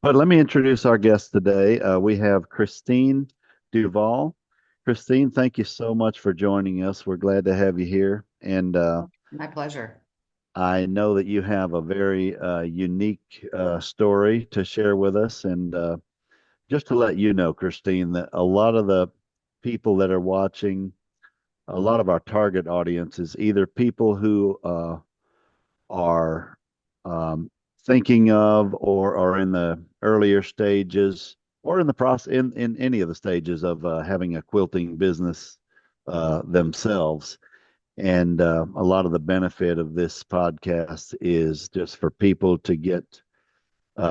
But let me introduce our guest today. We have Christine Duvall. Christine, thank you so much for joining us. We're glad to have you here. And My pleasure. I know that you have a very unique story to share with us. And just to let you know, Christine, that a lot of the people that are watching, a lot of our target audience is either people who are um, thinking of or are in the earlier stages or in the process in any of the stages of having a quilting business themselves. And a lot of the benefit of this podcast is just for people to get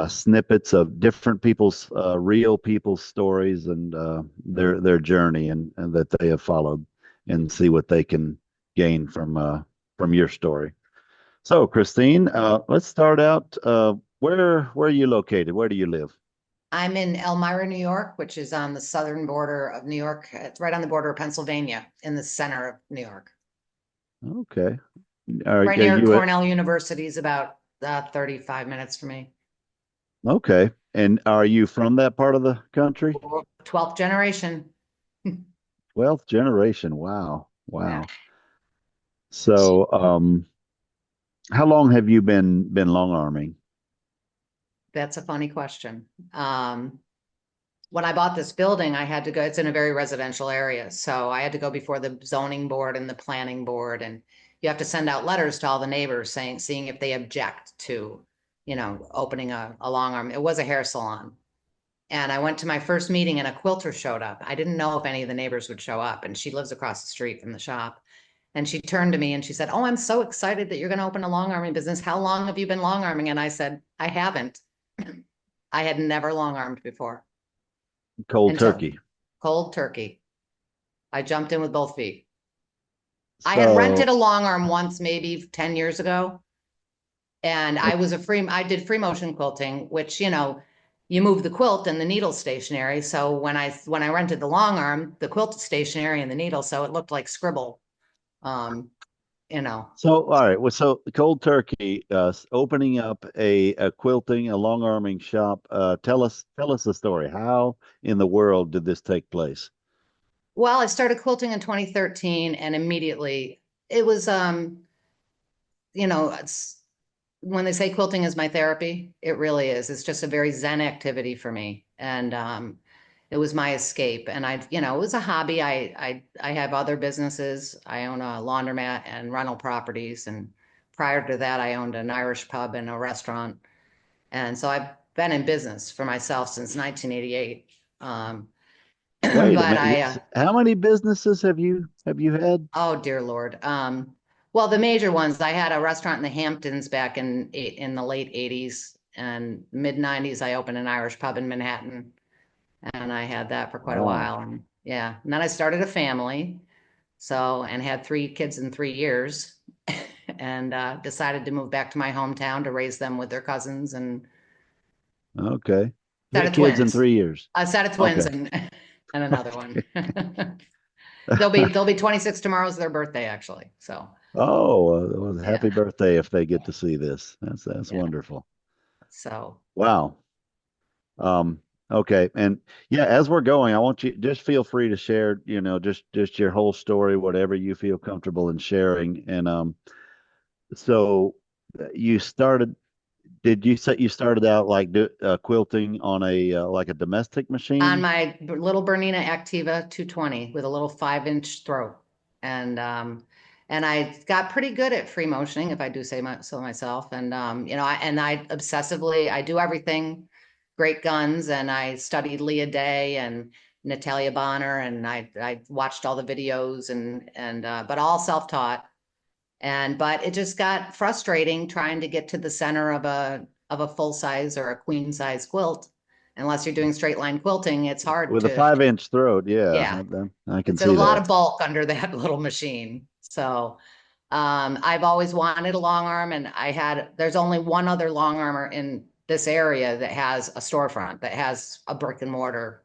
snippets of different people's real people's stories and their journey and that they have followed and see what they can gain from your story. So, Christine, let's start out. Where are you located? Where do you live? I'm in Elmira, New York, which is on the southern border of New York. It's right on the border of Pennsylvania, in the center of New York. Okay. Right Are near you Cornell University is about 35 minutes for me. okay? And are you from that part of the country? 12th generation. 12th generation. Wow. Yeah, Wow. So, how long have you been long arming? that's a funny question. When I bought this building, I had to go, it's in a very residential area. So I had to go before the zoning board and the planning board. And you have to send out letters to all the neighbors saying, seeing if they object to, opening a long arm. It was a hair salon. And I went to my first meeting and a quilter showed up. I didn't know if any of the neighbors would show up. And she lives across the street from the shop. And she turned to me and she said, "Oh, I'm so excited that you're going to open a long arming business. How long have you been long arming?" And I said, "I haven't. I had never long armed before Cold until turkey. cold turkey. I jumped in with both feet. I had rented So, a long arm once, maybe 10 years ago. And I did free motion quilting, which, you move the quilt and the needle stationary. So when I rented the long arm, the quilt is stationary and the needle, so it looked like scribble. Um, you know. all right. Well, so cold turkey, opening up a quilting, a long arming shop. Tell us the story. How in the world did this take place? Well, I started quilting in 2013 and immediately it was it's when they say quilting is my therapy, it really is. It's just a very zen activity for me. And it was my escape. And it was a hobby. I have other businesses. I own a laundromat and rental properties. And prior to that, I owned an Irish pub and a restaurant. And so I've been in business for myself since 1988. Wait a But minute. How many businesses have you had? oh dear Lord. Well, the major ones, I had a restaurant in the Hamptons back in the late 80s and mid 90s. I opened an Irish pub in Manhattan and I had that for quite a Wow. while. And yeah, and then I started a family. So, and had three kids in 3 years and decided to move back to my hometown to raise them with their cousins and Okay. set Three of kids in twins. 3 years. A set of twins Okay. and another one. They'll be 26 tomorrow's their birthday actually. So, Oh, well, yeah. happy birthday if they get to see this. That's Yeah. wonderful. So, Wow. Um, okay. And yeah, as we're going, I want you just feel free to share, just your whole story, whatever you feel comfortable in sharing. And so you started, did you say you started out like quilting on a like a domestic on machine? my little Bernina Activa 220 with a little 5-inch throat. And I got pretty good at free motioning, if I do say so myself. And I obsessively I do everything, great guns, and I studied Leah Day and Natalia Bonner, and I watched all the videos and but all self-taught. And but it just got frustrating trying to get to the center of a full size or a queen size quilt. Unless you're doing straight line quilting, it's hard With a to, 5 inch throat. Yeah, yeah, I can it's a see lot that. of bulk under that little machine. So I've always wanted a long arm, and there's only one other long armor in this area that has a storefront, that has a brick and mortar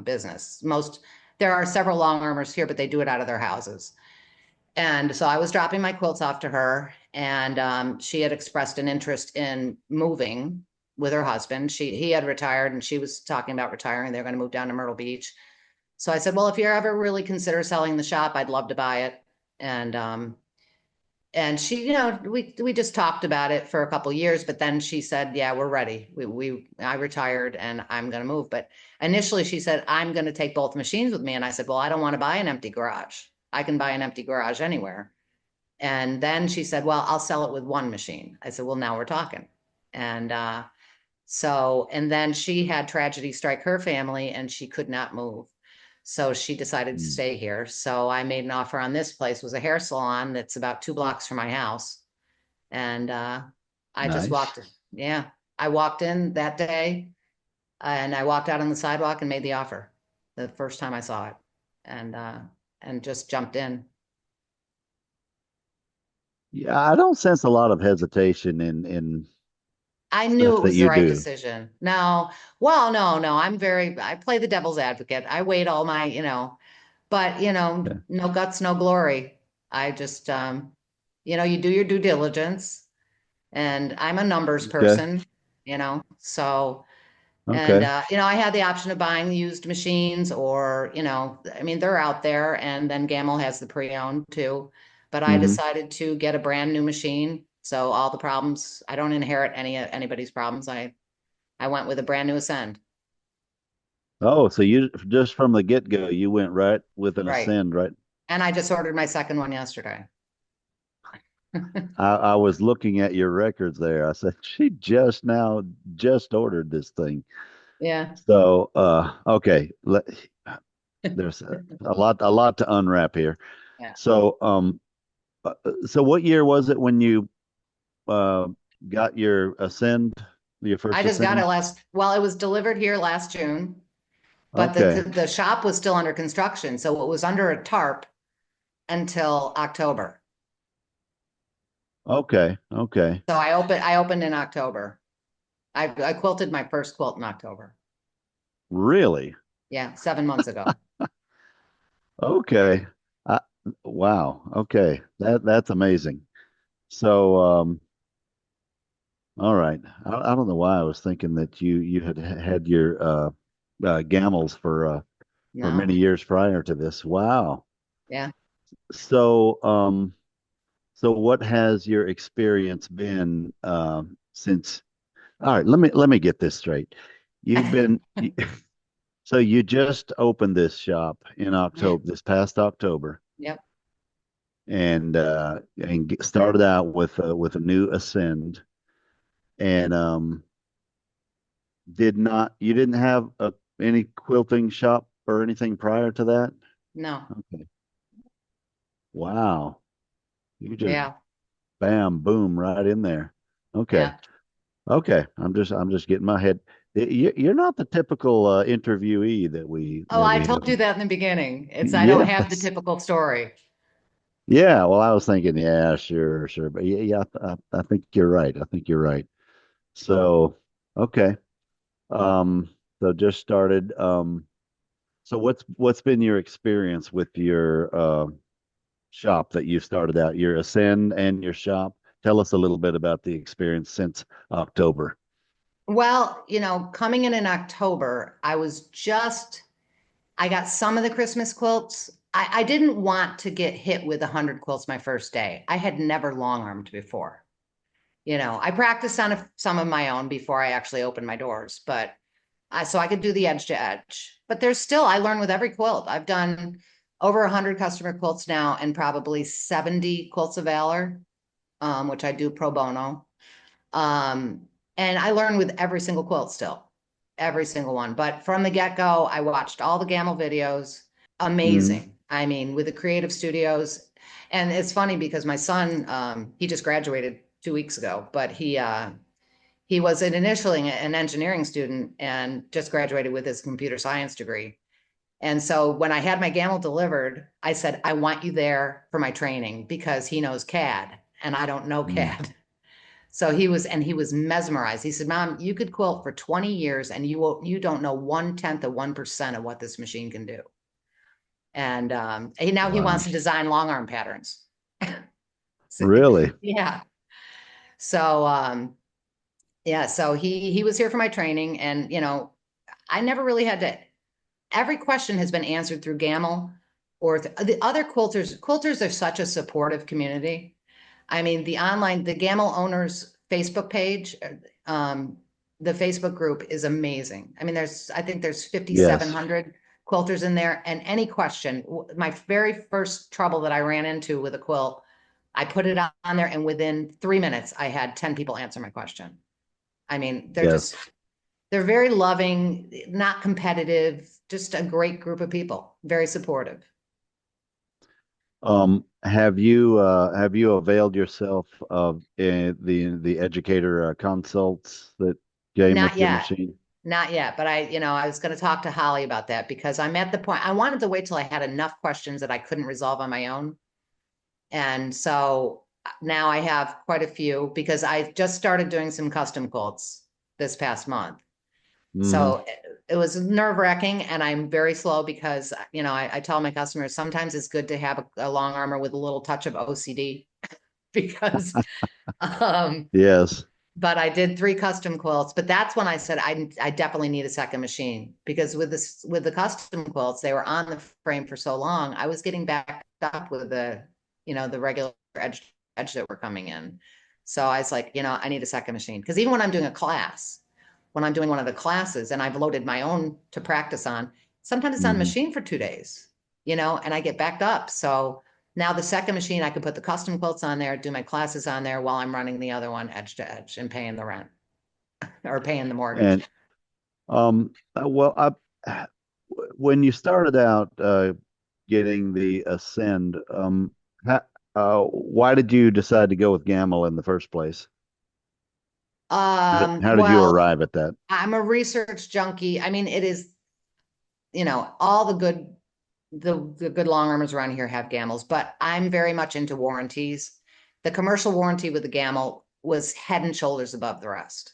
business. There are several long armors here, but they do it out of their houses. And so I was dropping my quilts off to her, and she had expressed an interest in moving with her husband. He had retired and she was talking about retiring. They're going to move down to Myrtle Beach. So I said, well, if you ever really consider selling the shop, I'd love to buy it. And she, we just talked about it for a couple years, but then she said, yeah, we're ready. I retired and I'm going to move. But initially she said, I'm going to take both machines with me. And I said, well, I don't want to buy an empty garage. I can buy an empty garage anywhere. And then she said, well, I'll sell it with one machine. I said, well, now we're talking. And and then she had tragedy strike her family and she could not move. So she decided to Mm. stay here. So I made an offer on this place, was a hair salon that's about 2 blocks from my house. And I just Nice. walked, yeah, I walked in that day and I walked out on the sidewalk and made the offer the first time I saw it and just jumped in. Yeah, I don't sense a lot of hesitation in I knew stuff it that was the you right do. decision. No, well, no, I play the devil's advocate. I wait all my, but Yeah. no guts, no glory. I just, you do your due diligence and I'm a numbers Okay. person, so, and, Okay. I had the option of buying used machines or, I mean, they're out there and then Gamble has the pre-owned too. But I Hmm. decided to get a brand new machine. So all the problems, I don't inherit anybody's problems. I went with a brand new Ascend. Oh, so you just from the get-go, you went right with an Right. Ascend, right? And I just ordered my second one yesterday. I was looking at your records there. I said, she just ordered this thing. Yeah. So, okay, there's a lot to unwrap here. Yeah. So, so what year was it when you uh got your I first just got it Ascend? well, it was delivered here last June, but the Okay. the shop was still under construction, so it was under a tarp until October. Okay. Okay. So I opened in October. I quilted my first quilt in October. Really? Yeah, 7 months ago. Okay. I, wow. Okay. That's amazing. So, all right. I don't know why I was thinking that you had had your Gamels for many No. years prior to this. Wow. Yeah. So, so what has your experience been since? All right, let me get this straight. You've been so you just opened this shop in October, this past October, Yep. and started out with a new Ascend, and did not you didn't have any quilting shop or anything prior to that? No. Okay. Wow. You just Yeah. bam, boom, right in there. Okay. Yeah. Okay. I'm just getting my head. You're not the typical interviewee that we Oh, that I we have. told you that in the beginning. I don't have the Yes. typical story. Yeah. Well, I was thinking, yeah, sure, sure, but yeah, I think you're right. I think you're right. So, okay. Um, so just started. So what's been your experience with your shop that you started out, your Ascend and your shop? Tell us a little bit about the experience since October. Well, coming in October, I got some of the Christmas quilts. I didn't want to get hit with 100 quilts my first day. I had never long armed before. I practiced on some of my own before I actually opened my doors, but so I could do the edge to edge. But I learn with every quilt. I've done over 100 customer quilts now and probably 70 quilts of valor, which I do pro bono. Um, and I learn with every single quilt still, every single one. But from the get-go, I watched all the Gamel videos. Mm, Amazing. I mean, with the creative studios. And it's funny because my son, he just graduated 2 weeks ago, but he was initially an engineering student and just graduated with his computer science degree. And so when I had my Gamel delivered, I said, I want you there for my training because he knows CAD and I don't know mm. CAD. So he was mesmerized. He said, Mom, you could quilt for 20 years and you don't know 1/10 of 1% of what this machine can do. And now he Wow. wants to design long arm patterns. So, Really? yeah. So Yeah, so he was here for my training, and I never really had to. Every question has been answered through Gamel or the other quilters. Quilters are such a supportive community. I mean, the Gamel owners Facebook page, um, the Facebook group is amazing. I mean, I think there's Yes, 5,700 quilters in there, and any question, my very first trouble that I ran into with a quilt, I put it on there, and within 3 minutes, I had 10 people answer my question. I mean, yes. they're very loving, not competitive, just a great group of people, very supportive. Have you availed yourself of the educator consults that came Not with your yet. machine? Not yet, but I was going to talk to Holly about that because I'm at the point I wanted to wait till I had enough questions that I couldn't resolve on my own. And so now I have quite a few because I just started doing some custom quilts this past month. Hmm. So it was nerve-wracking, and I'm very slow because I tell my customers sometimes it's good to have a long armor with a little touch of OCD because um Yes, but I did 3 custom quilts. But that's when I said I definitely need a second machine because with the custom quilts, they were on the frame for so long. I was getting backed up with the regular edge that were coming in. So I was like, I need a second machine because even when I'm doing a class, when I'm doing one of the classes and I've loaded my own to practice on, sometimes it's on hmm, machine for 2 days, and I get backed up. So now the second machine, I can put the custom quilts on there, do my classes on there while I'm running the other one edge to edge and paying the rent or paying the mortgage. and well, when you started out getting the Ascend, ha, why did you decide to go with Gamma in the first place? How did you Well, arrive at that? I'm a research junkie. I mean, it is, all the good long armors around here have gamels, but I'm very much into warranties. The commercial warranty with the gamel was head and shoulders above the rest.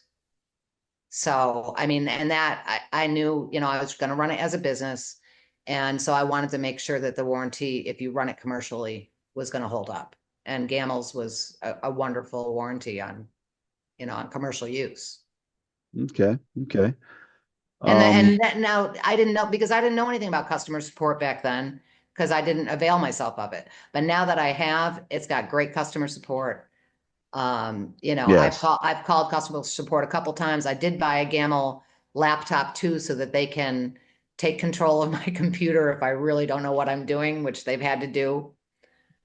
So, I mean, and that I knew, I was going to run it as a business. And so I wanted to make sure that the warranty, if you run it commercially, was going to hold up. And Gamel's was a wonderful warranty on commercial use. Okay, okay. And Um, that now I didn't know because I didn't know anything about customer support back then because I didn't avail myself of it. But now that I have, it's got great customer support. yes, I've called customer support a couple times. I did buy a Gamel laptop too, so that they can take control of my computer if I really don't know what I'm doing, which they've had to do.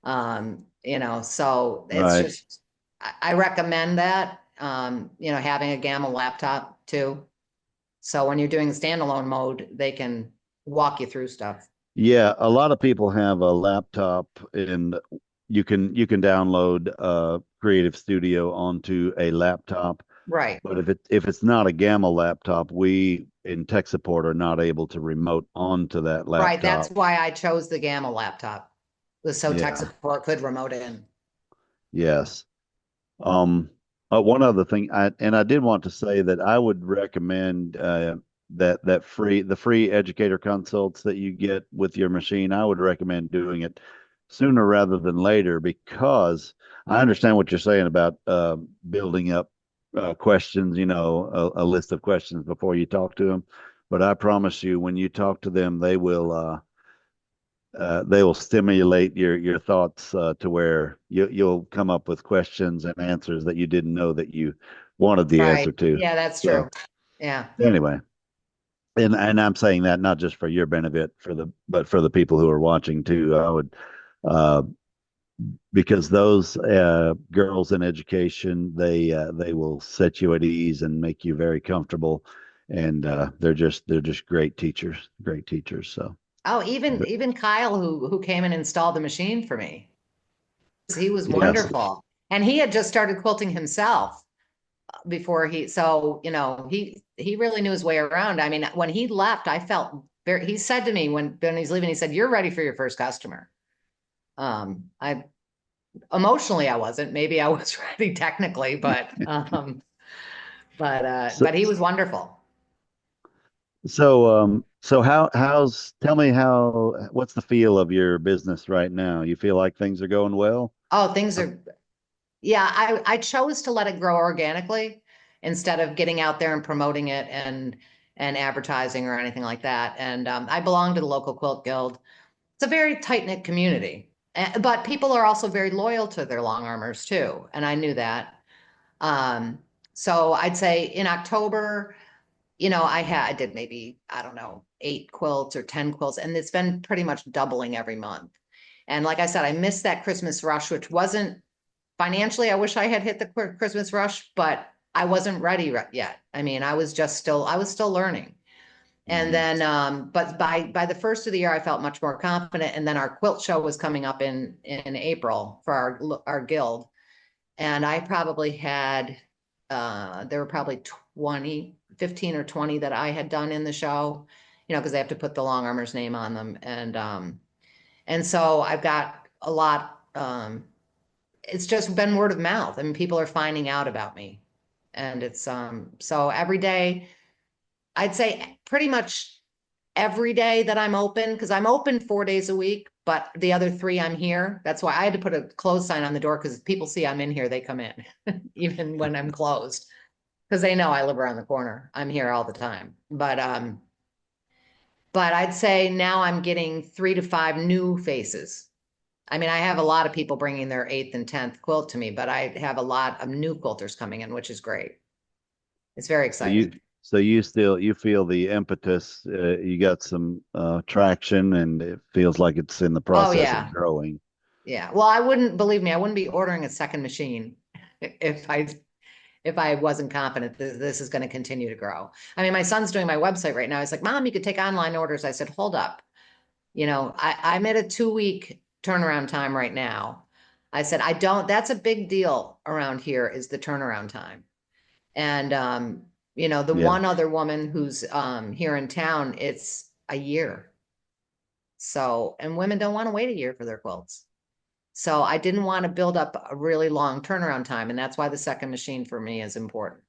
So it's right. just I recommend that. Having a Gamel laptop too. So when you're doing the standalone mode, they can walk you through stuff. Yeah, a lot of people have a laptop and you can download Creative Studio onto a laptop. Right. But if it's not a Gamma laptop, we in tech support are not able to remote onto that Right. That's laptop. why I chose the Gamma laptop. Was so tech Yeah, support could remote in. yes. Um, one other thing, I did want to say that I would recommend the free educator consults that you get with your machine. I would recommend doing it sooner rather than later because I understand what you're saying about building up questions, a list of questions before you talk to them. But I promise you, when you talk to them, they will stimulate your thoughts to where you'll come up with questions and answers that you didn't know that you wanted the answer Right. to. Yeah, that's So true. Yeah. anyway, and I'm saying that not just for your benefit, but for the people who are watching too. I would uh, because those girls in education, they will set you at ease and make you very comfortable, and they're just great teachers. So Oh, even Kyle who came and installed the machine for me. He was yes, wonderful. And he had just started quilting himself before he really knew his way around. I mean, when he left, I felt he said to me when he's leaving, he said, "You're ready for your first customer." I emotionally I wasn't. Maybe I was ready technically, so but he was wonderful. so how's tell me what's the feel of your business right now? You feel like things are going well? Oh, things are, yeah, I chose to let it grow organically. instead of getting out there and promoting it and advertising or anything like that. And I belong to the local quilt guild. It's a very tight-knit community. But people are also very loyal to their long armors too, and I knew that. Um, so I'd say in October, I did maybe, I don't know, 8 quilts or 10 quilts, and it's been pretty much doubling every month. And like I said, I missed that Christmas rush, which wasn't financially, I wish I had hit the Christmas rush, but I wasn't ready yet. I mean, I was still learning. And Mhm. then, but by the first of the year, I felt much more confident. And then our quilt show was coming up in April for our guild, and I probably had there were probably 20, 15 or 20 that I had done in the show, because they have to put the long armor's name on them. And so I've got a lot, it's just been word of mouth. I mean, people are finding out about me. And it's so every day, I'd say pretty much every day that I'm open, because I'm open 4 days a week, but the other three I'm here. That's why I had to put a closed sign on the door, because people see I'm in here, they come in, even when I'm closed, because they know I live around the corner. I'm here all the time. But I'd say now I'm getting 3 to 5 new faces. I mean, I have a lot of people bringing their eighth and 10th quilt to me, but I have a lot of new quilters coming in, which is great. It's very So you exciting. so you feel the impetus. You got some traction, and it feels like it's in the Oh process of yeah. growing. Yeah. Well, I wouldn't believe me. I wouldn't be ordering a second machine if I wasn't confident that this is going to continue to grow. I mean, my son's doing my website right now. He's like, Mom, you could take online orders. I said, hold up. I'm at a 2 week turnaround time right now. I said, I don't, that's a big deal around here is the turnaround time. And the Yeah. one other woman who's here in town, it's a year. So, and women don't want to wait a year for their quilts. So I didn't want to build up a really long turnaround time. And that's why the second machine for me is important.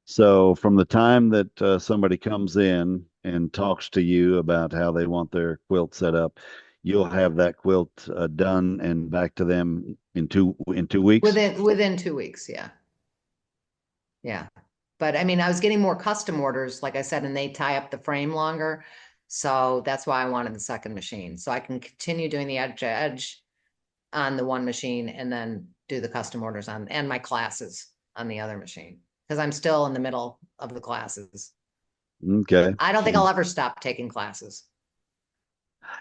So from the time that somebody comes in and talks to you about how they want their quilt set up, you'll have that quilt done and back to them in 2 weeks. Within 2 weeks, yeah. Yeah. But I mean, I was getting more custom orders, like I said, and they tie up the frame longer. So that's why I wanted the second machine. So I can continue doing the edge to edge on the one machine and then do the custom orders on and my classes on the other machine. Because I'm still in the middle of the classes. Okay. I don't think And I'll ever stop taking classes.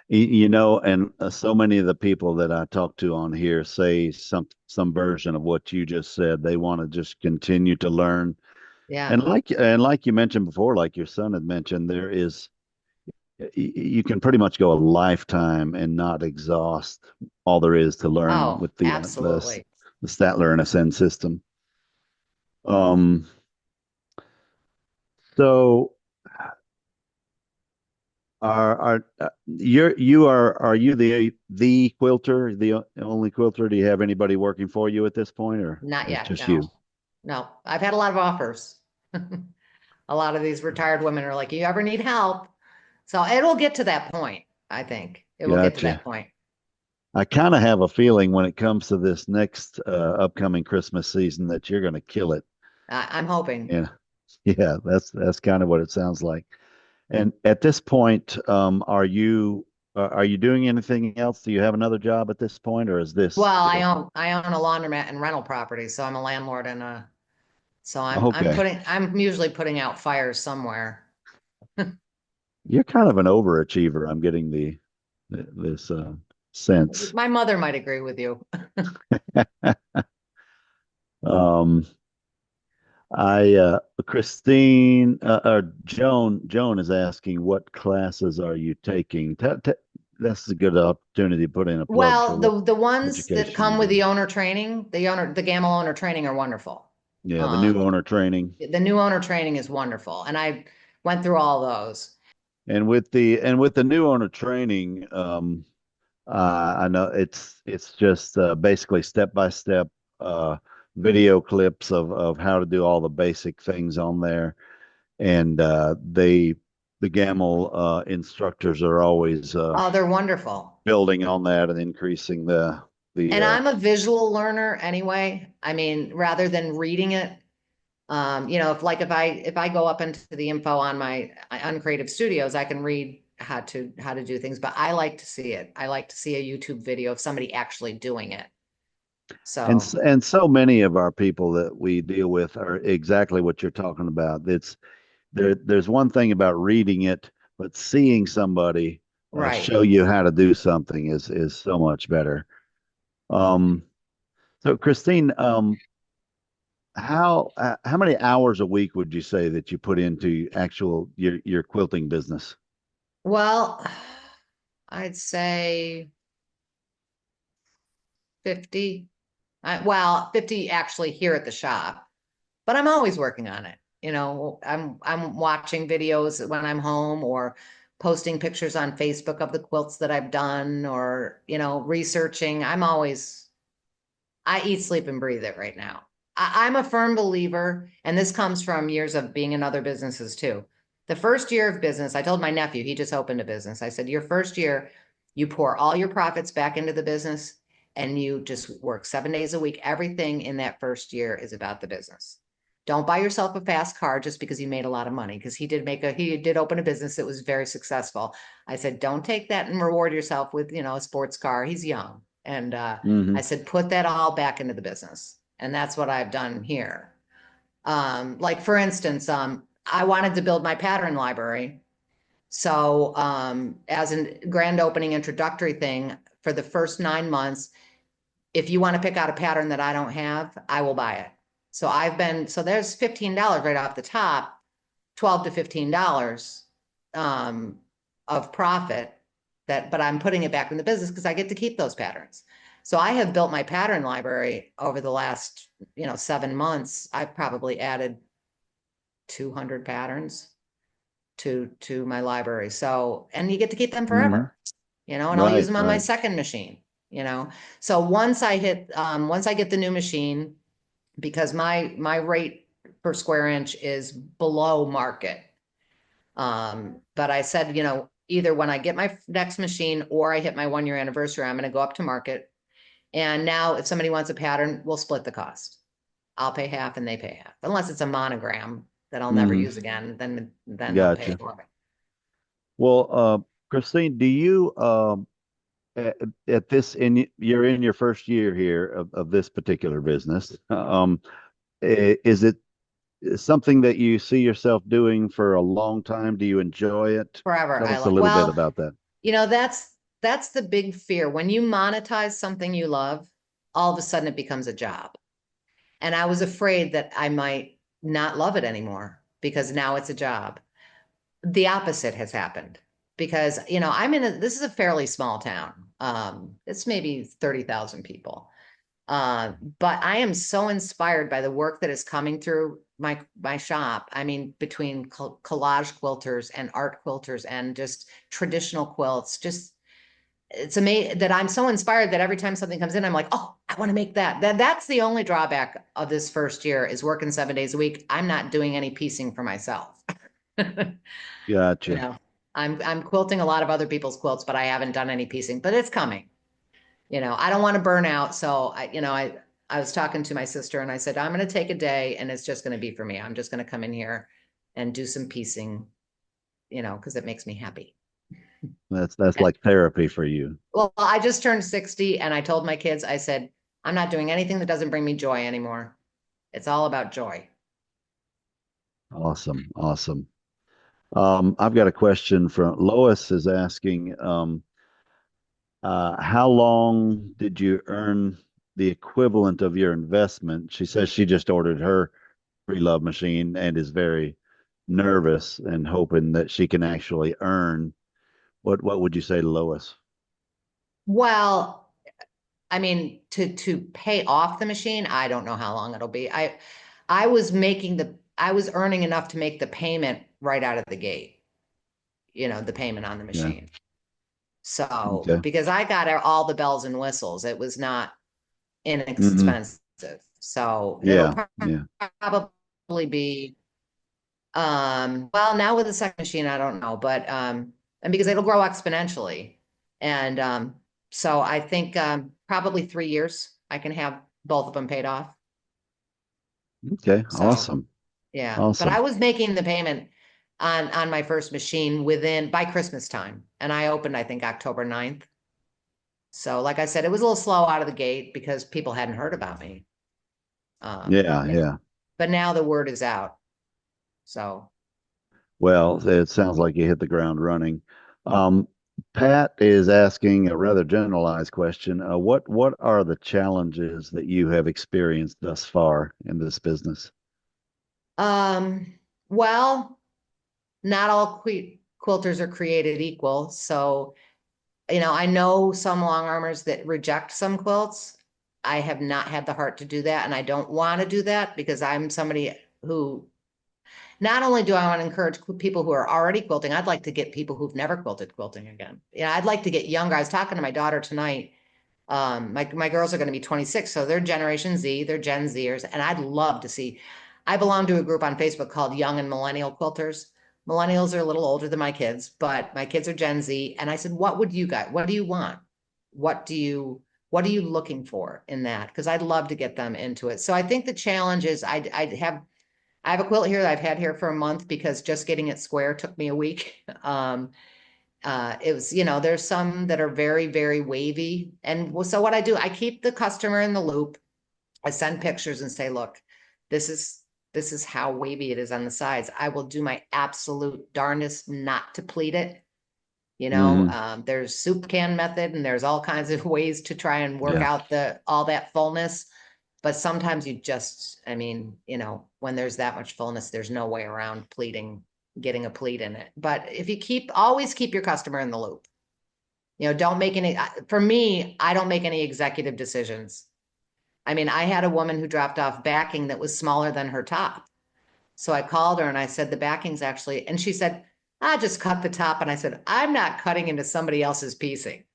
and so many of the people that I talk to on here say some version of what you just said. They want to just continue to learn. Yeah. And like you mentioned before, like your son had mentioned, you can pretty much go a lifetime and not exhaust all there is to learn Oh, with absolutely. the Statler and Ascend system. Um, so are you the quilter, the only quilter? Do you have anybody working for you at this point, or Not it's yet. just No, you? no. I've had a lot of offers. A lot of these retired women are like, you ever need help? So it'll get to that point, I think. It will get to Gotcha. that point. I kind of have a feeling when it comes to this next upcoming Christmas season that you're going to kill it. I'm hoping. Yeah, yeah, that's kind of what it sounds like. And at this point, are you doing anything else? Do you have another job at this point, or is this Well, I it? own I own a laundromat and rental property, so I'm a landlord and so Okay, I'm usually putting out fires somewhere. you're kind of an overachiever. I'm getting this sense. My mother might agree with you. Um, Christine or Joan is asking, what classes are you taking? That's a good opportunity to put in a plug for Well, what the ones that education you're come with the doing. owner training, the Gamma owner training are wonderful. Yeah, the new Um, owner training. the new owner training is wonderful, and I went through all those. And with the new owner training, I know it's just basically step by step video clips of how to do all the basic things on there, and the Gamel instructors are always Oh, they're wonderful. building on that and increasing the And I'm a visual learner anyway. I mean, rather than reading it, If I go up into the info on my Uncreative Studios, I can read how to do things, but I like to see it. I like to see a YouTube video of somebody actually doing it. So, And so many of our people that we deal with are exactly what you're talking about. There's one thing about reading it, but seeing somebody right. show you how to do something is so much better. Um, so Christine, how many hours a week would you say that you put into actual your quilting business? Well, I'd say 50. 50 actually here at the shop, but I'm always working on it. I'm watching videos when I'm home or posting pictures on Facebook of the quilts that I've done or, researching. I eat, sleep, and breathe it right now. I'm a firm believer, and this comes from years of being in other businesses too. The first year of business, I told my nephew, he just opened a business. I said, your first year, you pour all your profits back into the business and you just work 7 days a week. Everything in that first year is about the business. Don't buy yourself a fast car just because you made a lot of money, because he did open a business that was very successful. I said, don't take that and reward yourself with, a sports car. He's young. And I Hmm. said, put that all back into the business. And that's what I've done here. Like for instance, I wanted to build my pattern library. So as a grand opening introductory thing for the first 9 months, if you want to pick out a pattern that I don't have, I will buy it. So there's $15 right off the top, 12 to $15 um, of profit but I'm putting it back in the business because I get to keep those patterns. So I have built my pattern library over the last, 7 months. I've probably added 200 patterns to my library. So, and you get to keep them Hmm. forever, and I'll use Right, them on my right. second machine, you know. So once I get the new machine, because my rate per square inch is below market. But I said, either when I get my next machine or I hit my 1 year anniversary, I'm going to go up to market. And now if somebody wants a pattern, we'll split the cost. I'll pay half and they pay half. Unless it's a monogram that I'll never Hmm. use again, then they'll pay Gotcha. for it. Well, Christine, do you at this you're in your first year here of this particular business. Is it something that you see yourself doing for a long time? Do you enjoy it? Forever. Tell I us a like, little bit well, about that. that's the big fear. When you monetize something you love, all of a sudden it becomes a job. And I was afraid that I might not love it anymore because now it's a job. The opposite has happened because, this is a fairly small town. It's maybe 30,000 people. But I am so inspired by the work that is coming through my shop. I mean, between collage quilters and art quilters and just traditional quilts, just it's amazing that I'm so inspired that every time something comes in, I'm like, oh, I want to make that. That's the only drawback of this first year is working 7 days a week. I'm not doing any piecing for myself. You Gotcha. know, I'm quilting a lot of other people's quilts, but I haven't done any piecing, but it's coming. I don't want to burn out. So I was talking to my sister and I said, I'm going to take a day and it's just going to be for me. I'm just going to come in here and do some piecing, because it makes me happy. That's And like therapy for you. well, I just turned 60 and I told my kids, I said, I'm not doing anything that doesn't bring me joy anymore. It's all about joy. Awesome, awesome. I've got a question from Lois is asking, how long did you earn the equivalent of your investment? She says she just ordered her pre-love machine and is very nervous and hoping that she can actually earn. What would you say to Lois? Well, I mean, to pay off the machine, I don't know how long it'll be. I was earning enough to make the payment right out of the gate, the payment on the Yeah. machine. So, Okay. because I got all the bells and whistles, it was not Hmm. inexpensive. So it'll Yeah. Yeah. probably be, well, now with the second machine, I don't know, but, and because it'll grow exponentially. And, so I think, probably 3 years, I can have both of them paid off. Okay. So, Awesome. Yeah. But I Awesome. was making the payment on my first machine within by Christmas time. And I opened, I think, October 9th. So like I said, it was a little slow out of the gate because people hadn't heard about me. Yeah, Yeah. yeah. But now the word is out. So Well, it sounds like you hit the ground running. Um, Pat is asking a rather generalized question. What are the challenges that you have experienced thus far in this business? um well, not all quilters are created equal. So, I know some long armors that reject some quilts. I have not had the heart to do that, and I don't want to do that because I'm somebody who not only do I want to encourage people who are already quilting, I'd like to get people who've never quilted quilting again. I'd like to get younger. I was talking to my daughter tonight. My girls are going to be 26, so they're Generation Z, they're Gen Zers, and I'd love to see. I belong to a group on Facebook called Young and Millennial Quilters. Millennials are a little older than my kids, but my kids are Gen Z. And I said, what would you guys, what do you want? What do you, what are you looking for in that? Because I'd love to get them into it. So I think the challenge is I have a quilt here that I've had here for a month because just getting it square took me a week. It was, there's some that are very, very wavy. And so what I do, I keep the customer in the loop. I send pictures and say, look, this is this is how wavy it is on the sides. I will do my absolute darndest not to pleat it. Hmm. There's soup can method and there's all kinds of ways to try and work Yeah. out the all that fullness. But sometimes you just, I mean, when there's that much fullness, there's no way around pleating, getting a pleat in it. But if you always keep your customer in the loop. Don't make any, for me, I don't make any executive decisions. I mean, I had a woman who dropped off backing that was smaller than her top. So I called her and I said, the backing's actually, and she said, I just cut the top. And I said, I'm not cutting into somebody else's piecing.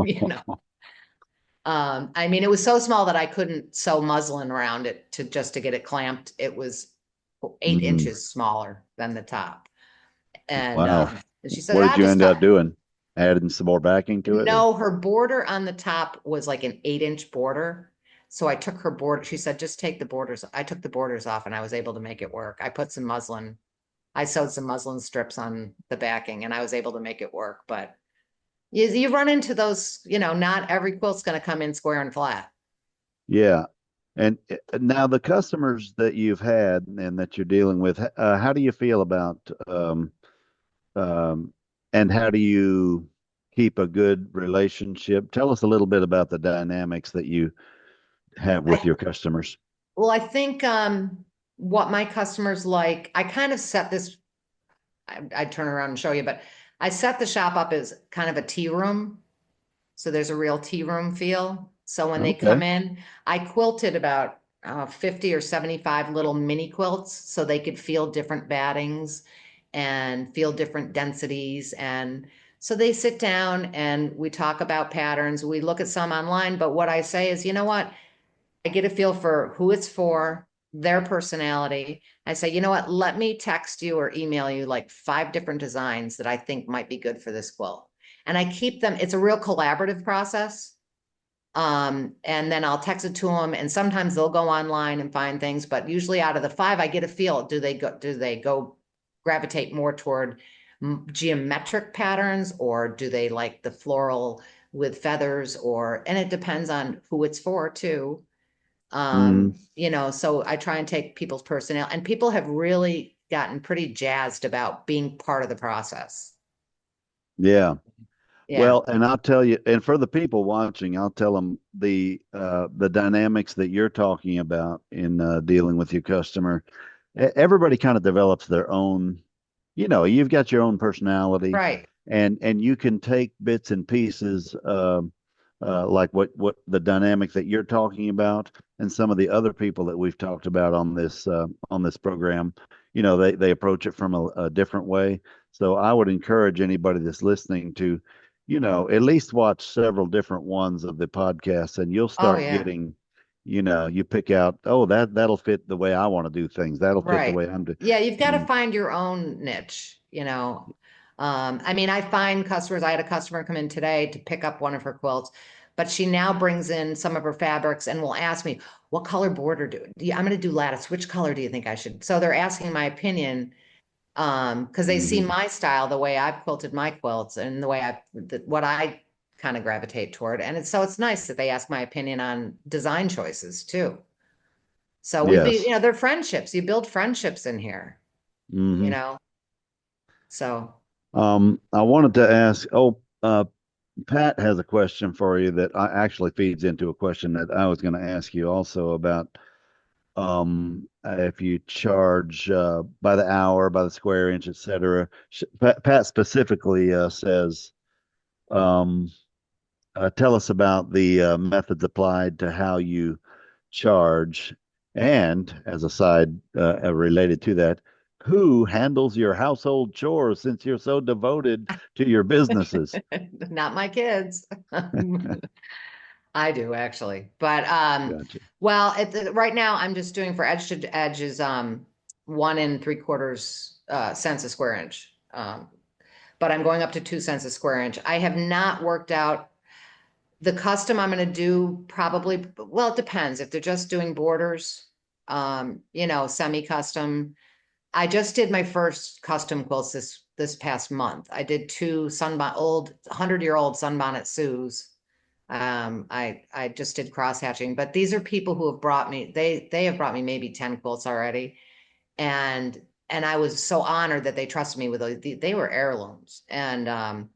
you know, I mean, it was so small that I couldn't sew muslin around it to get it clamped. It was eight Mm. inches smaller than the top. And Wow. she said, What did I you just end up cut. doing? Adding some more backing to it, or? No, her border on the top was like an 8-inch border. So I took her border. She said, just take the borders. I took the borders off and I was able to make it work. I put some muslin. I sewed some muslin strips on the backing and I was able to make it work. But you run into those, not every quilt's going to come in square and flat. Yeah. And now the customers that you've had and that you're dealing with, how do you feel about um, and how do you keep a good relationship? Tell us a little bit about the dynamics that you have with I, your customers. well, I think what my customers like, I kind of set this, I'd turn around and show you, but I set the shop up as kind of a tea room. So there's a real tea room feel. So when they Okay. come in, I quilted about 50 or 75 little mini quilts so they could feel different battings and feel different densities. And so they sit down and we talk about patterns. We look at some online, but what I say is, you know what? I get a feel for who it's for, their personality. I say, you know what? Let me text you or email you like 5 different designs that I think might be good for this quilt. And I keep them, it's a real collaborative process. And then I'll text it to them, and sometimes they'll go online and find things, but usually out of the 5, I get a feel. Do they go gravitate more toward geometric patterns, or do they like the floral with feathers, and it depends on who it's for too. Mm, So I try and take people's personnel, and people have really gotten pretty jazzed about being part of the process. yeah. Yeah. Well, and I'll tell you, and for the people watching, I'll tell them the dynamics that you're talking about in dealing with your customer. Everybody kind of develops their own, you've got your own personality, Right. and you can take bits and pieces, like what the dynamic that you're talking about, and some of the other people that we've talked about on this program. They approach it from a different way. So I would encourage anybody that's listening to, at least watch several different ones of the podcasts, and you'll Oh, start yeah. getting, you pick out, oh, that'll fit the way I want to do things. That'll fit the Right. way I'm doing. Yeah, you've got to And find your own niche. I mean, I find customers, I had a customer come in today to pick up one of her quilts. but she now brings in some of her fabrics and will ask me, what color border I'm going to do lattice. Which color do you think I should? So they're asking my opinion because they see Hmm. my style, the way I've quilted my quilts and the way what I kind of gravitate toward. And it's nice that they ask my opinion on design choices too. So Yes. they're friendships. You build friendships in here, you Hmm. know? So, I wanted to ask, Pat has a question for you that actually feeds into a question that I was going to ask you also about if you charge by the hour, by the square inch, etc. Pat specifically says, um, tell us about the methods applied to how you charge, and as a side related to that, who handles your household chores since you're so devoted to your businesses? not my kids. I do actually, but Gotcha. well, right now I'm just doing for edge to edge is 1 3/4 cents a square inch. But I'm going up to 2 cents a square inch. I have not worked out the custom I'm going to do probably. Well, it depends if they're just doing borders, semi-custom. I just did my first custom quilts this past month. I did two old 100-year-old sunbonnet Sues. I just did cross hatching, but these are people who have brought me, they have brought me maybe 10 quilts already. And I was so honored that they trusted me with they were heirlooms. And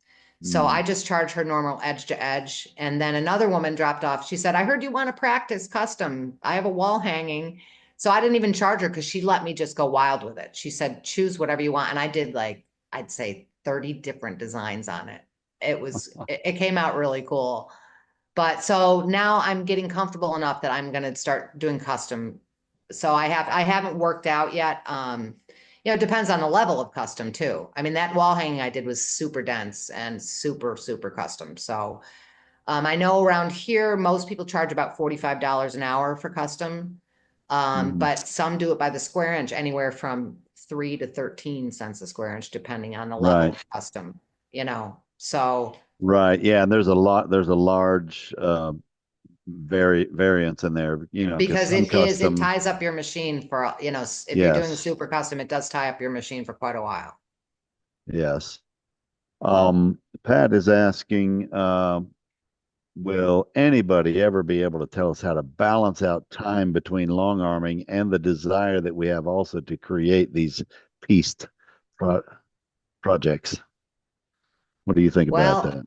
so I Mm. just charged her normal edge to edge. And then another woman dropped off. She said, I heard you want to practice custom. I have a wall hanging. So I didn't even charge her because she let me just go wild with it. She said, choose whatever you want. And I did like, I'd say 30 different designs on it. It came out really cool. But so now I'm getting comfortable enough that I'm going to start doing custom. So I haven't worked out yet. It depends on the level of custom too. I mean, that wall hanging I did was super dense and super, super custom. So I know around here, most people charge about $45 an hour for custom. Mhm. But some do it by the square inch, anywhere from 3 to 13 cents a square inch, depending on the level Right. of custom, So Right. Yeah. And there's a large variance in there, because because some it custom, ties up your machine for, if you're doing yes, super custom, it does tie up your machine for quite a while. yes. Pat is asking, will anybody ever be able to tell us how to balance out time between long arming and the desire that we have also to create these pieced pro projects? What do you think about Well, that?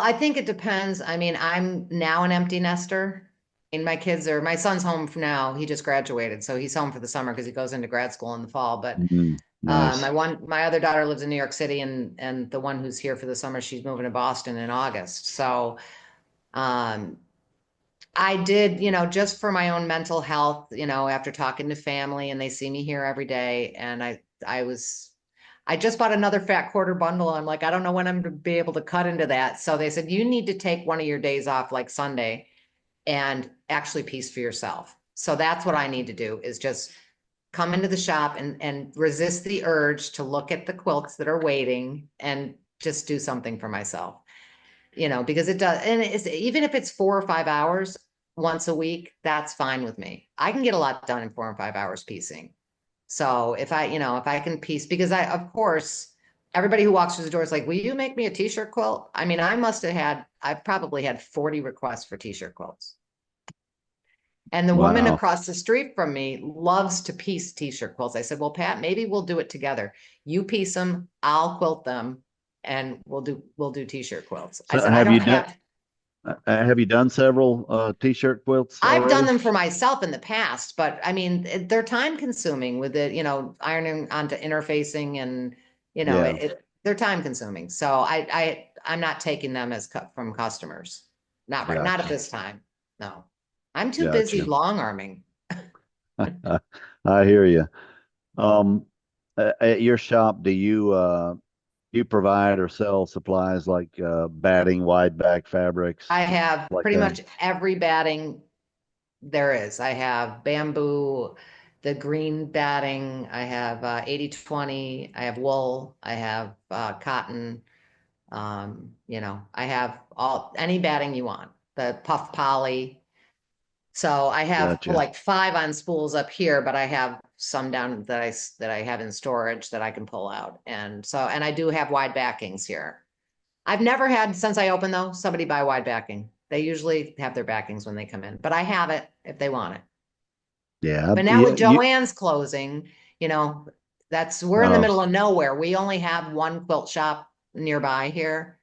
I think it depends. I mean, I'm now an empty nester, and my son's home for now. He just graduated, so he's home for the summer because he goes into grad school in the fall. But Nice. my other daughter lives in New York City, and the one who's here for the summer, she's moving to Boston in August. So, um, I did, just for my own mental health, after talking to family and they see me here every day. And I just bought another fat quarter bundle. I'm like, I don't know when I'm to be able to cut into that. So they said, you need to take one of your days off, like Sunday, and actually piece for yourself. So that's what I need to do is just come into the shop and resist the urge to look at the quilts that are waiting and just do something for myself, because it does. And even if it's 4 or 5 hours once a week, that's fine with me. I can get a lot done in 4 and 5 hours piecing. So if I can piece, because of course, everybody who walks through the door is like, will you make me a t-shirt quilt? I mean, I probably had 40 requests for t-shirt quilts. And the woman Wow. across the street from me loves to piece t-shirt quilts. I said, well, Pat, maybe we'll do it together. You piece them, I'll quilt them, and we'll do t-shirt quilts. I So said, I don't have have you done several t-shirt quilts I've done already? them for myself in the past, but I mean, they're time consuming with it, ironing onto interfacing and, Yeah, they're time consuming. So I'm not taking them as from customers. Not at gotcha. this time. No, I'm too busy Gotcha. long arming. I hear you. Um, at your shop, do you provide or sell supplies like batting, wide back I fabrics, have like pretty that? much every batting there is. I have bamboo, the green batting. I have 80/20. I have wool. I have cotton. I have any batting you want. the puff poly. So I have Gotcha. like 5 on spools up here, but I have some down that I have in storage that I can pull out. And so, and I do have wide backings here. I've never had, since I opened though, somebody buy wide backing. They usually have their backings when they come in, but I have it if they want it. Yeah. But now Yeah. with Joann's closing, you know, we're in the Oh. middle of nowhere. We only have one quilt shop nearby here.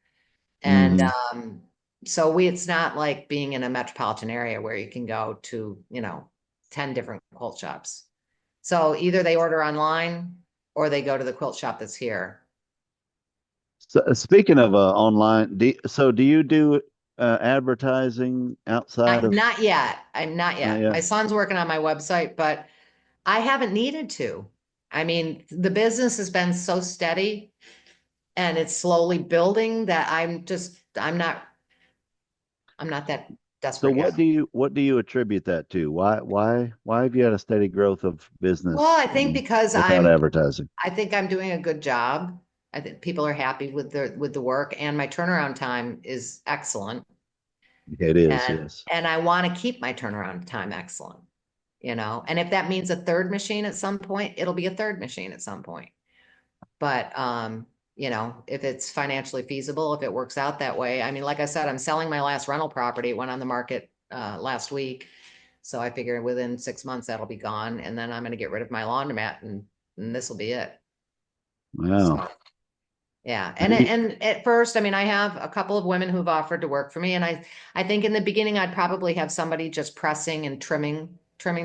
And Hmm. so it's not like being in a metropolitan area where you can go to, 10 different quilt shops. So either they order online or they go to the quilt shop that's here. So, speaking of online, do you do advertising outside of? Not yet. I'm not yet. Yeah. My son's working on my website, but I haven't needed to. I mean, the business has been so steady and it's slowly building that I'm not that So desperate yet. what do you attribute that to? Why have you had a steady growth of Well, I business think and because without advertising? I think I'm doing a good job. I think people are happy with the work and my turnaround time is excellent. It is, And yes. and I want to keep my turnaround time excellent, And if that means a third machine at some point, it'll be a third machine at some point. But if it's financially feasible, if it works out that way. I mean, like I said, I'm selling my last rental property. It went on the market last week. So I figure within 6 months that'll be gone. And then I'm going to get rid of my laundromat and this will be it. Wow. So yeah. And And and at first, I mean, I have a couple of women who've offered to work for me. And I think in the beginning I'd probably have somebody just pressing and trimming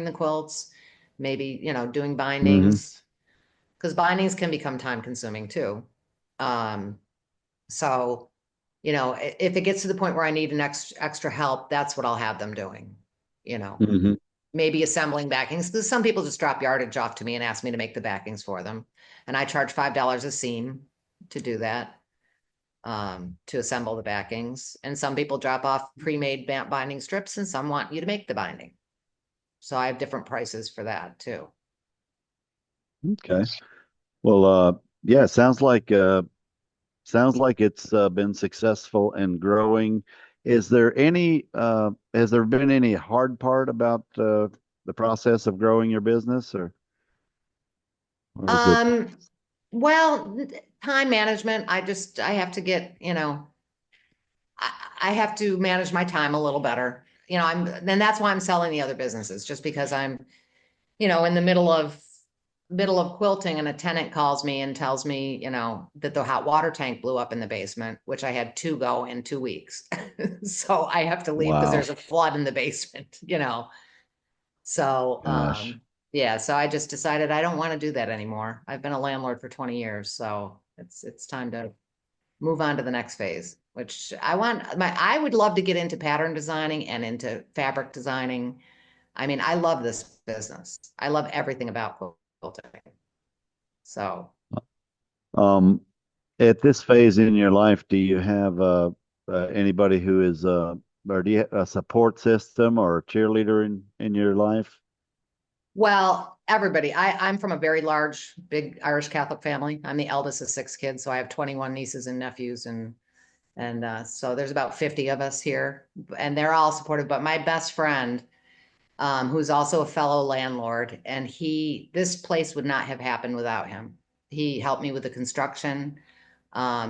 the quilts, maybe, doing mhm, bindings, because bindings can become time consuming too. Um, so, if it gets to the point where I need an extra help, that's what I'll have them doing, you know, mhm. maybe assembling backings. Because some people just drop yardage off to me and ask me to make the backings for them. And I charge $5 a seam to do that, to assemble the backings. And some people drop off pre-made binding strips and some want you to make the binding. So I have different prices for that too. Okay. Well, yeah, sounds like it's been successful and growing. Has there been any hard part about the process of growing your business or is it? Um, well, time management, I have to get, I have to manage my time a little better. And that's why I'm selling the other businesses, just because I'm, in the middle of quilting and a tenant calls me and tells me, that the hot water tank blew up in the basement, which I had 2 go in 2 weeks. So I have to leave because Wow. there's a flood in the basement. So, Gosh. yeah, so I just decided I don't want to do that anymore. I've been a landlord for 20 years, so it's time to move on to the next phase, which I would love to get into pattern designing and into fabric designing. I mean, I love this business. I love everything about quilting. So, Um, at this phase in your life, do you have anybody who is or do you have a support system or a cheerleader in your life? well, everybody, I'm from a very large, big Irish Catholic family. I'm the eldest of 6 kids, so I have 21 nieces and nephews, and so there's about 50 of us here, and they're all supportive. But my best friend, who's also a fellow landlord, and this place would not have happened without him. He helped me with the construction.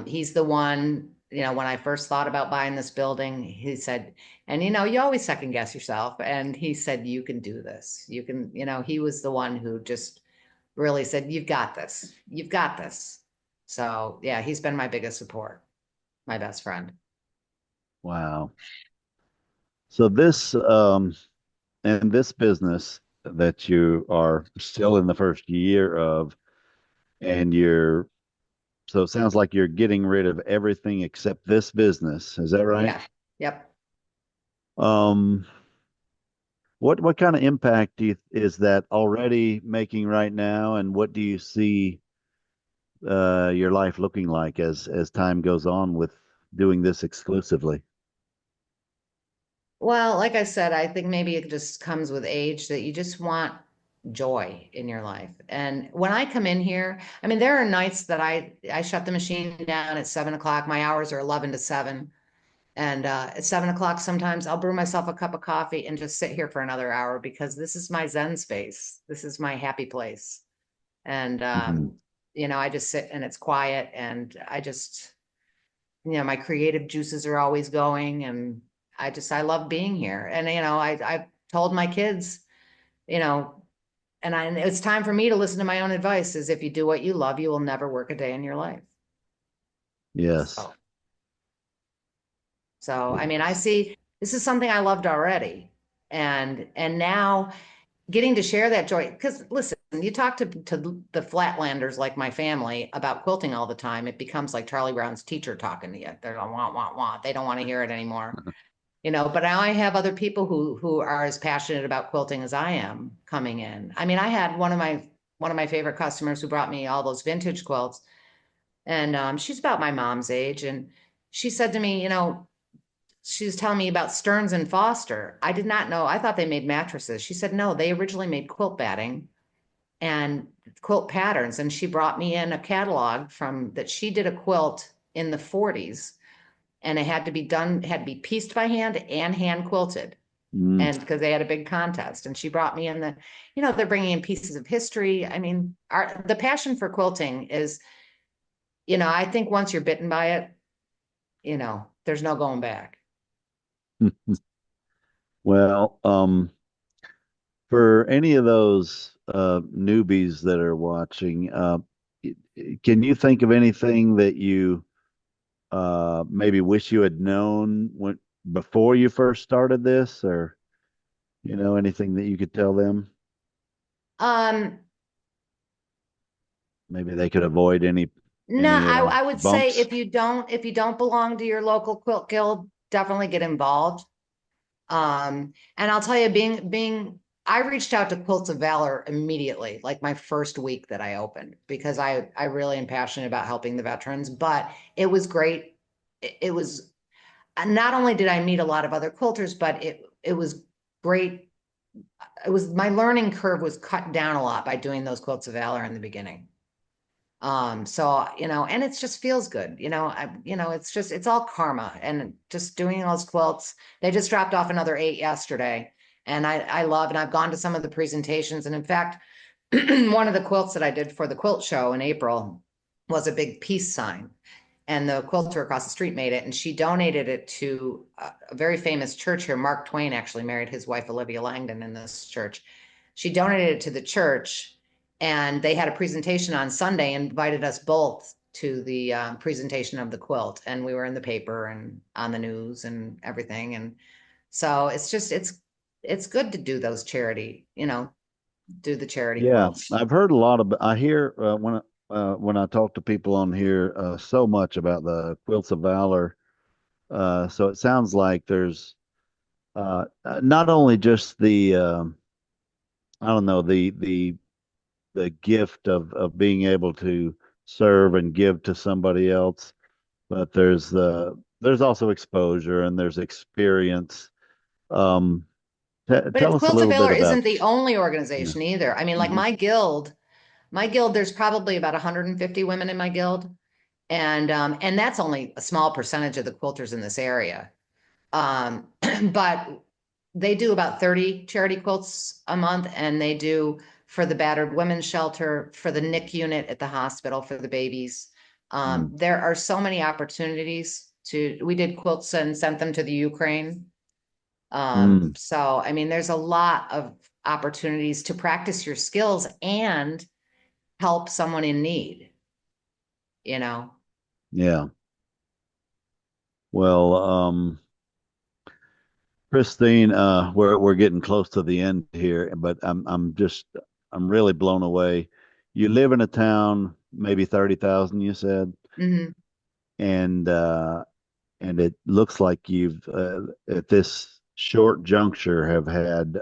He's the one, when I first thought about buying this building, he said, and you always second guess yourself. And he said, you can do this. You can, he was the one who just really said, you've got this. You've got this. So yeah, he's been my biggest support, my best friend. Wow. So this business that you are still in the first year of, and so it sounds like you're getting rid of everything except this business. Is that right? Yeah. Yep. Um, what kind of impact is that already making right now, and what do you see your life looking like as time goes on with doing this exclusively? Well, like I said, I think maybe it just comes with age that you just want joy in your life. And when I come in here, I mean, there are nights that I shut the machine down at 7 o'clock. My hours are 11 to 7. And at 7 o'clock, sometimes I'll brew myself a cup of coffee and just sit here for another hour because this is my Zen space. This is my happy place. And, Mhm. I just sit and it's quiet and my creative juices are always going. And I love being here. And, I told my kids, you know, and it's time for me to listen to my own advice is if you do what you love, you will never work a day in your life. Yes. So, so I mean, I Yes. see this is something I loved already. And now getting to share that joy, because listen, you talk to the flatlanders like my family about quilting all the time, it becomes like Charlie Brown's teacher talking to you. They're like, want, want, want. They don't want to hear it anymore. But now I have other people who are as passionate about quilting as I am coming in. I mean, I had one of my favorite customers who brought me all those vintage quilts, and she's about my mom's age, and she said to me, she was telling me about Stearns and Foster. I did not know. I thought they made mattresses. She said no, they originally made quilt batting and quilt patterns. And she brought me in a catalog from that she did a quilt in the 40s, and it had to be pieced by hand and hand quilted. Mm. And because they had a big contest, and she brought me in they're bringing in pieces of history. I mean, the passion for quilting is, I think once you're bitten by it, there's no going back. Well, for any of those newbies that are watching, can you think of anything that you maybe wish you had known when before you first started this, or anything that you could tell them? Um, Maybe they could avoid No, any I would say bumps. if you don't belong to your local quilt guild, definitely get involved. And I'll tell you, I reached out to Quilts of Valor immediately, like my first week that I opened, because I really am passionate about helping the veterans. But it was great. It was not only did I meet a lot of other quilters, but it was great. It was my learning curve was cut down a lot by doing those Quilts of Valor in the beginning. So, and it just feels good, it's all karma and just doing those quilts. They just dropped off another 8 yesterday. And I love, and I've gone to some of the presentations. And in fact, one of the quilts that I did for the quilt show in April was a big peace sign. And the quilter across the street made it, and she donated it to a very famous church here. Mark Twain actually married his wife, Olivia Langdon, in this church. She donated it to the church, and they had a presentation on Sunday and invited us both to the presentation of the quilt. And we were in the paper and on the news and everything. And so it's good to do those charity, do the charity Yeah, quilts. I've heard a lot of. I hear when I talk to people on here so much about the Quilts of Valor. So it sounds like there's not only just the I don't know the gift of being able to serve and give to somebody else, but there's also exposure and there's experience. Um, But tell it's us a Quilt of little bit Valor about. isn't the only Yeah. organization either. I mean, like Hmm. my guild, there's probably about 150 women in my guild, and that's only a small percentage of the quilters in this area. Um, but they do about 30 charity quilts a month, and they do for the battered women's shelter, for the NIC unit at the hospital for the babies. Mm. There are so many opportunities we did quilts and sent them to the Ukraine. Mm. So I mean, there's a lot of opportunities to practice your skills and help someone in need, you know. Yeah. Well, Christine, we're getting close to the end here, but I'm really blown away. You live in a town, maybe 30,000, you said, Mhm. and and it looks like you've at this short juncture have had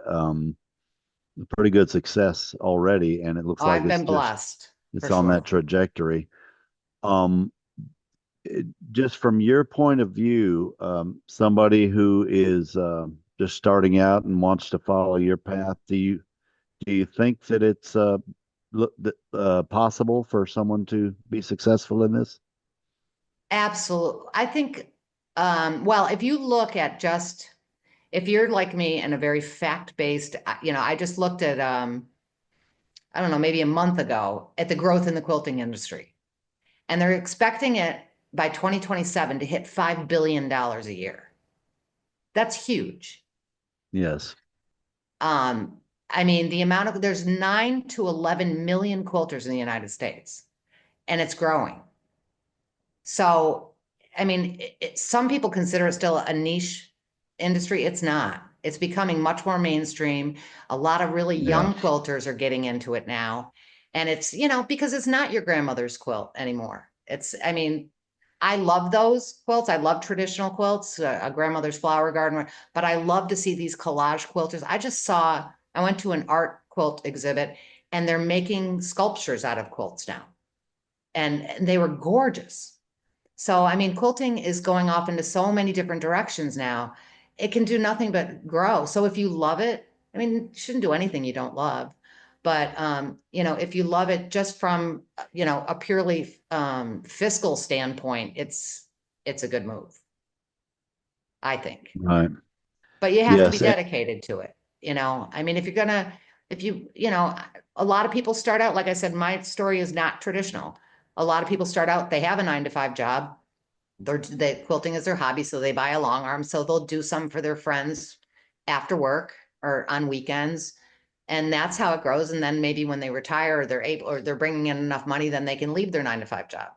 pretty good success already, and it Oh, looks like I've been blessed it's for on that sure. trajectory. Um, just from your point of view, somebody who is just starting out and wants to follow your path, do you think that it's possible for someone to be successful in this? Absolutely. I think Well, if you look at just if you're like me and a very fact-based, I just looked at I don't know, maybe a month ago at the growth in the quilting industry. And they're expecting it by 2027 to hit $5 billion a year. That's huge. Yes. Um, I mean, the amount of there's 9 to 11 million quilters in the United States, and it's growing. So, I mean, some people consider it still a niche industry. It's not. It's becoming much more mainstream. A lot of really Yeah. young quilters are getting into it now. And it's because it's not your grandmother's quilt anymore. I mean, I love those quilts. I love traditional quilts, a grandmother's flower garden, but I love to see these collage quilters. I went to an art quilt exhibit and they're making sculptures out of quilts now. And they were gorgeous. So, I mean, quilting is going off into so many different directions now. It can do nothing but grow. So if you love it, I mean, you shouldn't do anything you don't love. But if you love it just from, a purely fiscal standpoint, it's a good move, I think. Right. But you have to be Yes. dedicated to it. I mean, if a lot of people start out, like I said, my story is not traditional. A lot of people start out, they have a 9 to 5 job, quilting is their hobby, so they buy a long arm. So they'll do some for their friends after work or on weekends, and that's how it grows. And then maybe when they retire, or they're bringing in enough money, then they can leave their 9 to 5 job.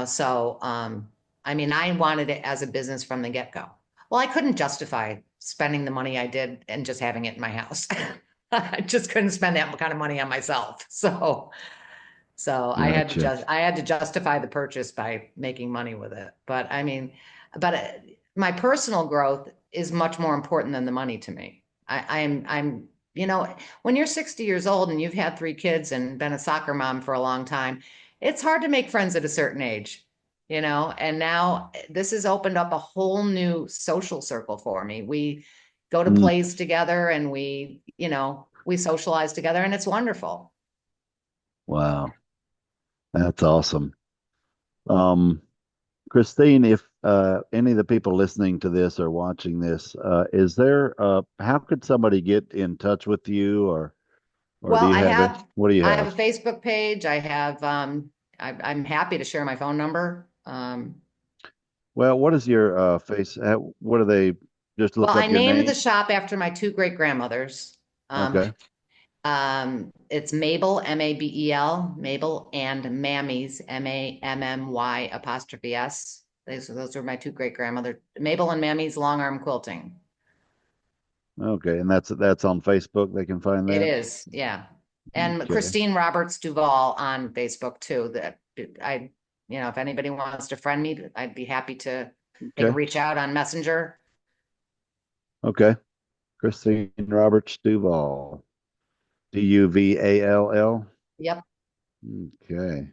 So I mean, I wanted it as a business from the get go. Well, I couldn't justify spending the money I did and just having it in my house. I just couldn't spend that kind of money on myself. So Gotcha. I had to justify the purchase by making money with it. But I mean, but my personal growth is much more important than the money to me. When you're 60 years old and you've had 3 kids and been a soccer mom for a long time, it's hard to make friends at a certain age. And now this has opened up a whole new social circle for me. We go to Mm, plays together and we socialize together and it's wonderful. wow. That's awesome. Um, Christine, if any of the people listening to this or watching this, how could somebody get in touch with you or do Well, you have it? What do you I have have? a Facebook page. I'm happy to share my phone number. Well, what is your what do they just Well, look I up your named the name? shop after my 2 great grandmothers. Um, Okay. it's Mabel, Mabel, Mabel and Mammy's, Mammy apostrophe S. Those are my 2 great grandmother, Mabel and Mammy's long arm quilting. Okay, and that's on Facebook. They can find It that. is, yeah. And Okay. Christine Roberts Duvall on Facebook too. If anybody wants to friend me, I'd be happy to. They can Okay. reach out on Messenger. Okay. Christine Roberts Duvall. Duvall. Yep. Okay.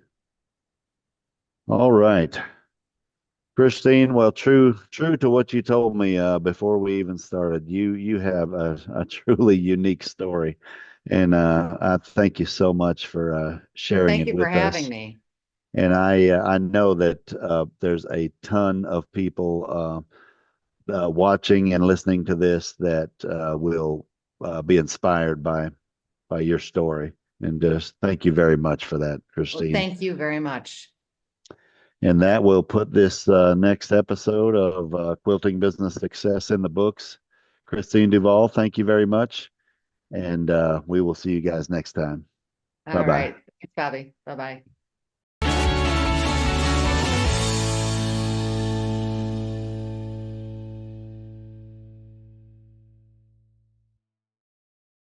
All right. Christine, well, true to what you told me before we even started. You have a truly unique story, and I thank you so much for sharing Thank it you for with having us. me. And I know that there's a ton of people watching and listening to this that will be inspired by your story. And just thank you very much for that, Well, Christine. thank you very much. And that will put this next episode of Quilting Business Success in the books. Christine Duvall, thank you very much. And we will see you guys next time. Bye All bye. right. Thanks, Bobby. Bye bye.